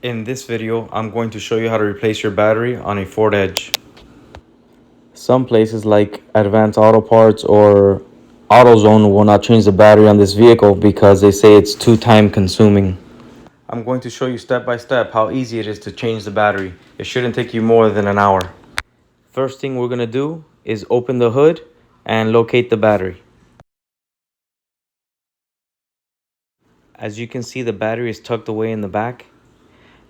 In this video, I'm going to show you how to replace your battery on a Ford Edge. Some places like Advanced Auto Parts or AutoZone will not change the battery on this vehicle because they say it's too time consuming. I'm going to show you step by step how easy it is to change the battery. It shouldn't take you more than an hour. First thing we're going to do is open the hood and locate the battery. As you can see, the battery is tucked away in the back.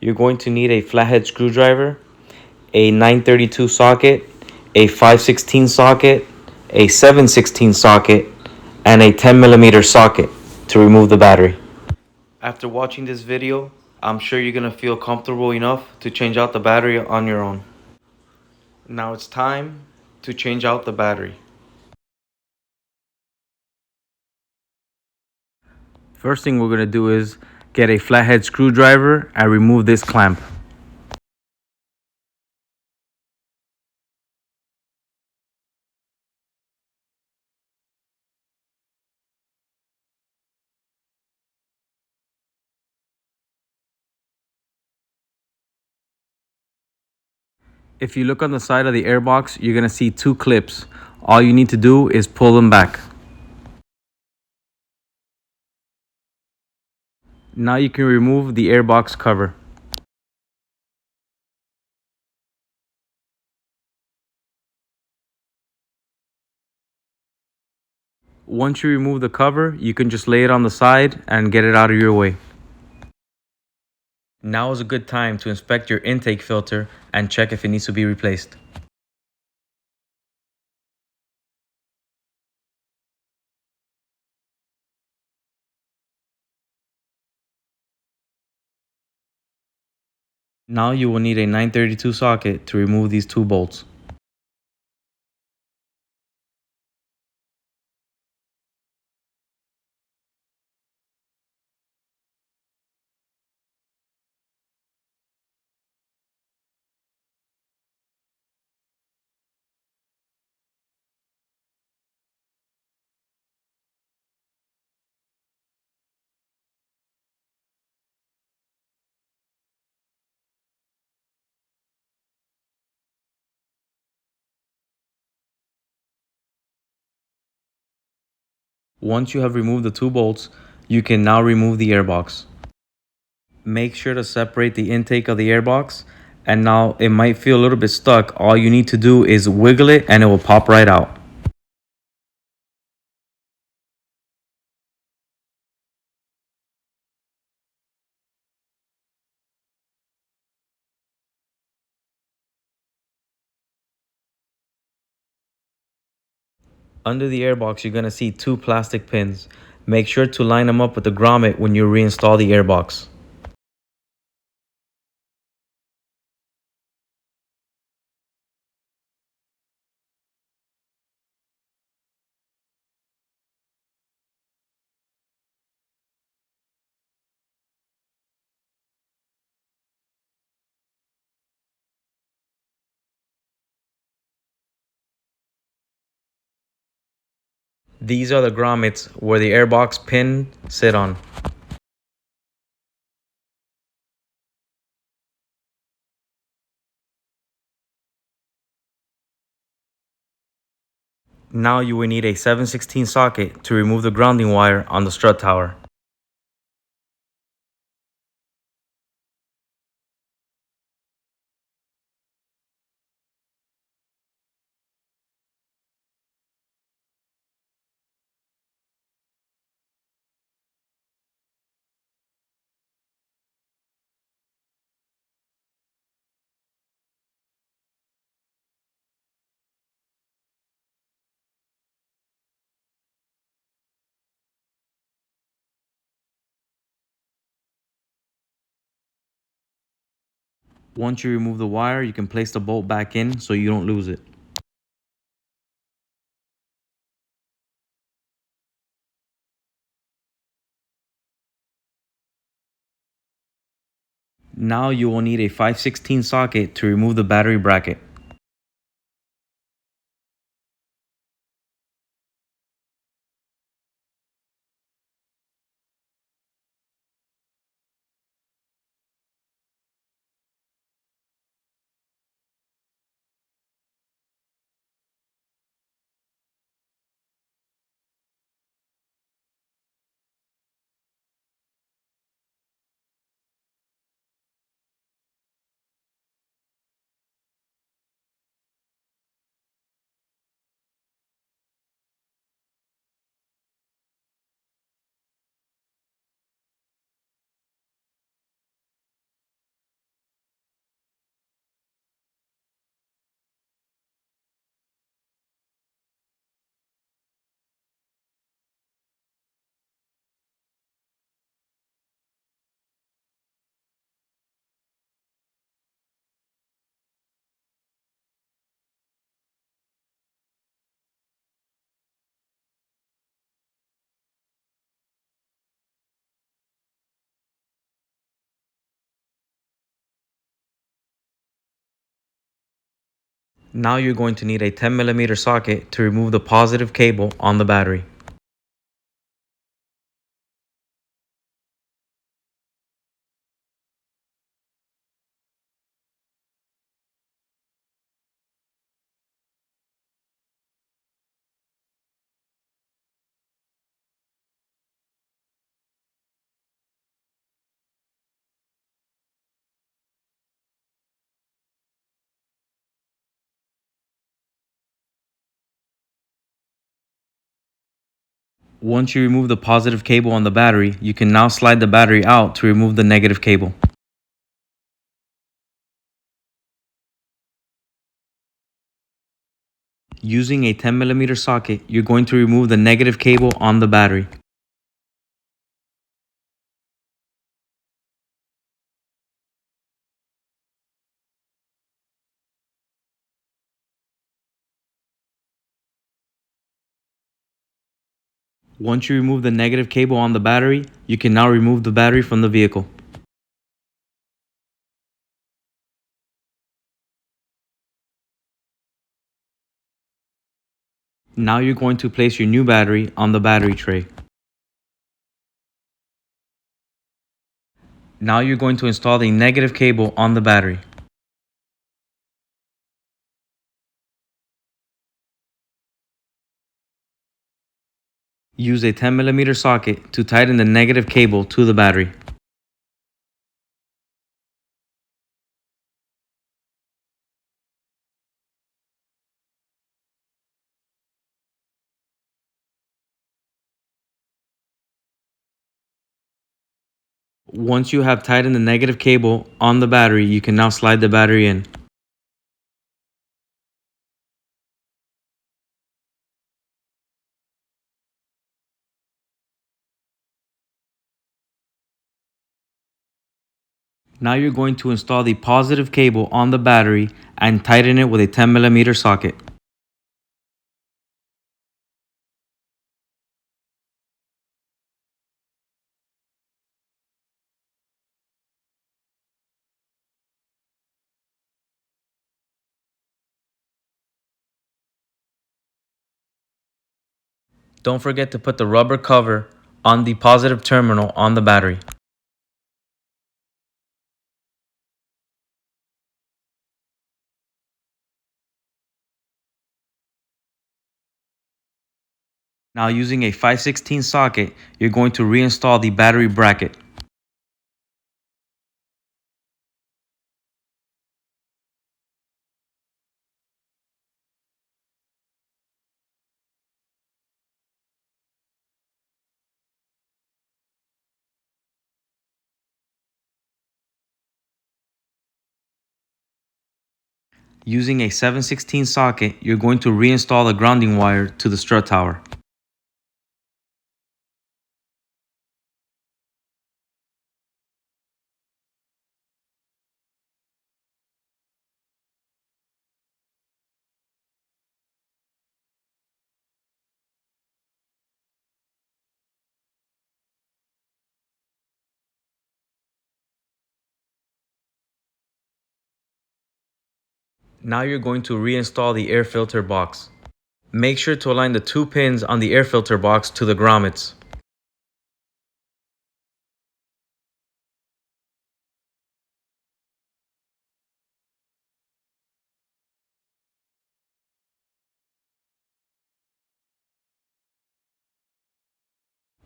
You're going to need a flathead screwdriver, a 932 socket, a 516 socket, a 716 socket, and a 10mm socket to remove the battery. After watching this video, I'm sure you're going to feel comfortable enough to change out the battery on your own. Now it's time to change out the battery. First thing we're going to do is get a flathead screwdriver and remove this clamp. If you look on the side of the airbox, you're going to see two clips. All you need to do is pull them back. Now you can remove the airbox cover. Once you remove the cover, you can just lay it on the side and get it out of your way. Now is a good time to inspect your intake filter and check if it needs to be replaced. Now you will need a 932 socket to remove these two bolts. Once you have removed the two bolts, you can now remove the airbox. Make sure to separate the intake of the airbox, and now it might feel a little bit stuck. All you need to do is wiggle it and it will pop right out. Under the airbox, you're going to see two plastic pins. Make sure to line them up with the grommet when you reinstall the airbox. These are the grommets where the airbox pin sit on. Now you will need a 716 socket to remove the grounding wire on the strut tower. Once you remove the wire, you can place the bolt back in so you don't lose it. Now you will need a 516 socket to remove the battery bracket. Now you're going to need a 10mm socket to remove the positive cable on the battery. Once you remove the positive cable on the battery, you can now slide the battery out to remove the negative cable. Using a 10mm socket, you're going to remove the negative cable on the battery. Once you remove the negative cable on the battery, you can now remove the battery from the vehicle. Now you're going to place your new battery on the battery tray. Now you're going to install the negative cable on the battery. Use a 10mm socket to tighten the negative cable to the battery. Once you have tightened the negative cable on the battery, you can now slide the battery in. Now you're going to install the positive cable on the battery and tighten it with a 10mm socket. Don't forget to put the rubber cover on the positive terminal on the battery. Now using a 5/16 socket, you're going to reinstall the battery bracket. Using a 7/16 socket, you're going to reinstall the grounding wire to the strut tower. Now you're going to reinstall the air filter box. Make sure to align the two pins on the air filter box to the grommets.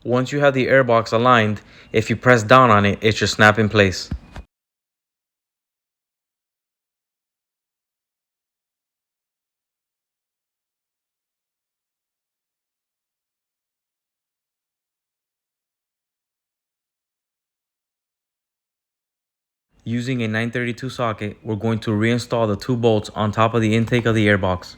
Once you have the air box aligned, if you press down on it, it should snap in place. Using a 932 socket, we're going to reinstall the two bolts on top of the intake of the airbox.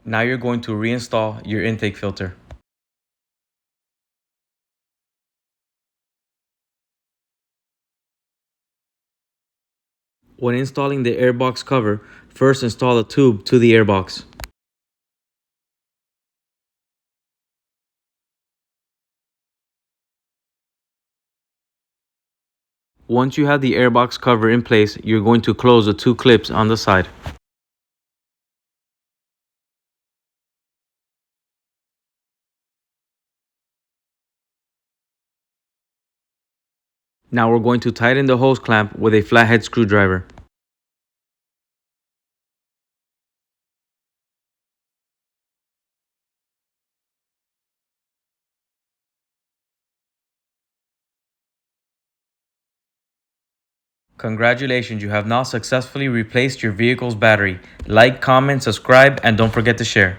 Now you're going to reinstall your intake filter. When installing the airbox cover, first install a tube to the airbox. Once you have the airbox cover in place, you're going to close the two clips on the side. Now we're going to tighten the hose clamp with a flathead screwdriver. Congratulations, you have now successfully replaced your vehicle's battery. Like, comment, subscribe, and don't forget to share.